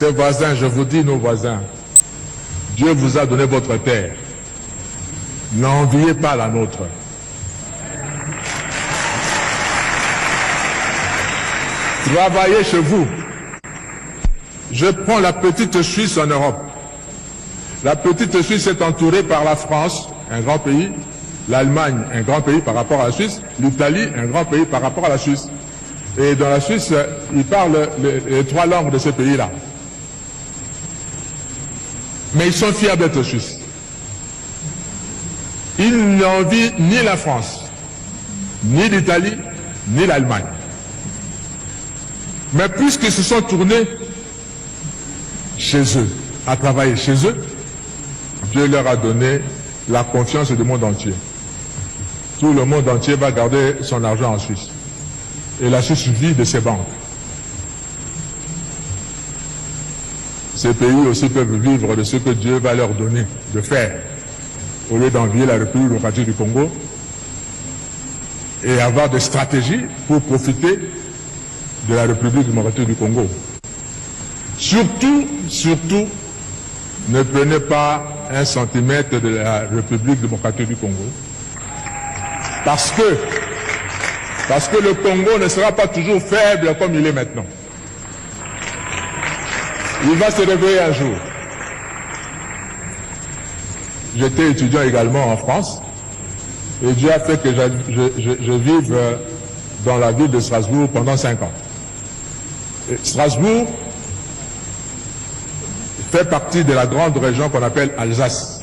Ses voisins, je vous dis, nos voisins, Dieu vous a donné votre terre. N'enviez pas la nôtre. Travaillez chez vous. Je prends la petite Suisse en Europe. La petite Suisse est entourée par la France, un grand pays, l'Allemagne, un grand pays par rapport à la Suisse, l'Italie, un grand pays par rapport à la Suisse. Et dans la Suisse, ils parlent les trois langues de ce pays-là. Mais ils sont fiers d'être Suisses. Ils n'envient ni la France, ni l'Italie, ni l'Allemagne. Mais puisqu'ils se sont tournés chez eux, à travailler chez eux, Dieu leur a donné la confiance du monde entier. Tout le monde entier va garder son argent en Suisse. Et la Suisse vit de ses banques. Ces pays aussi peuvent vivre de ce que Dieu va leur donner de faire, au lieu d'envier la République démocratique du Congo et avoir des stratégies pour profiter de la République démocratique du Congo. Surtout, ne prenez pas un centimètre de la République démocratique du Congo. Parce que le Congo ne sera pas toujours faible comme il est maintenant. Il va se réveiller un jour. J'étais étudiant également en France et Dieu a fait que je vive dans la ville de Strasbourg pendant 5 ans. Et Strasbourg fait partie de la grande région qu'on appelle Alsace.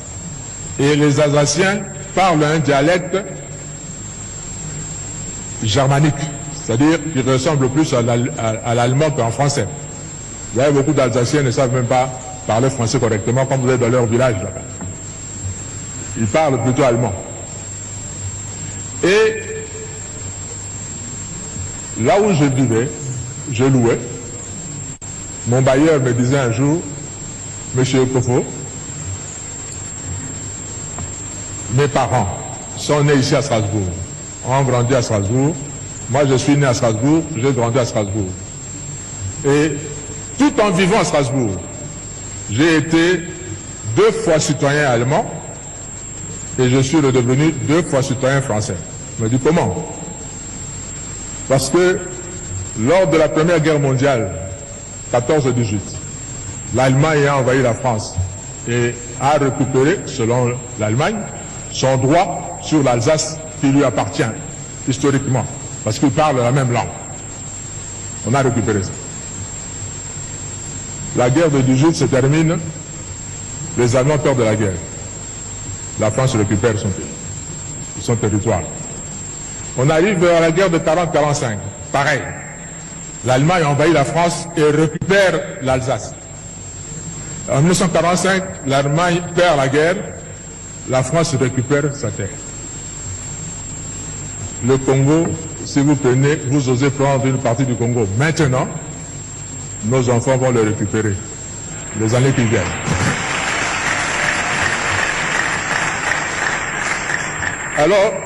Et les Alsaciens parlent un dialecte germanique, c'est-à-dire qui ressemble plus à l'allemand qu'en français. Vous voyez, beaucoup d'Alsaciens ne savent même pas parler français correctement quand vous êtes dans leur village là-bas. Ils parlent plutôt allemand. Et là où je vivais, je louais. Mon bailleur me disait un jour, Monsieur Kofo, mes parents sont nés ici à Strasbourg, ont grandi à Strasbourg. Moi, je suis né à Strasbourg, j'ai grandi à Strasbourg. Et tout en vivant à Strasbourg, j'ai été 2 fois citoyen allemand et je suis redevenu 2 fois citoyen français. Je me dis comment? Parce que lors de la Première Guerre mondiale, 14-18, l'Allemagne a envahi la France et a récupéré, selon l'Allemagne, son droit sur l'Alsace qui lui appartient historiquement, parce qu'il parle la même langue. On a récupéré ça. La guerre de 18 se termine, les Allemands perdent la guerre. La France récupère son pays, son territoire. On arrive à la guerre de 40-45, pareil. L'Allemagne envahit la France et récupère l'Alsace. En 1945, l'Allemagne perd la guerre, la France récupère sa terre. Le Congo, si vous prenez, vous osez prendre une partie du Congo maintenant, nos enfants vont le récupérer les années qui viennent. Alors,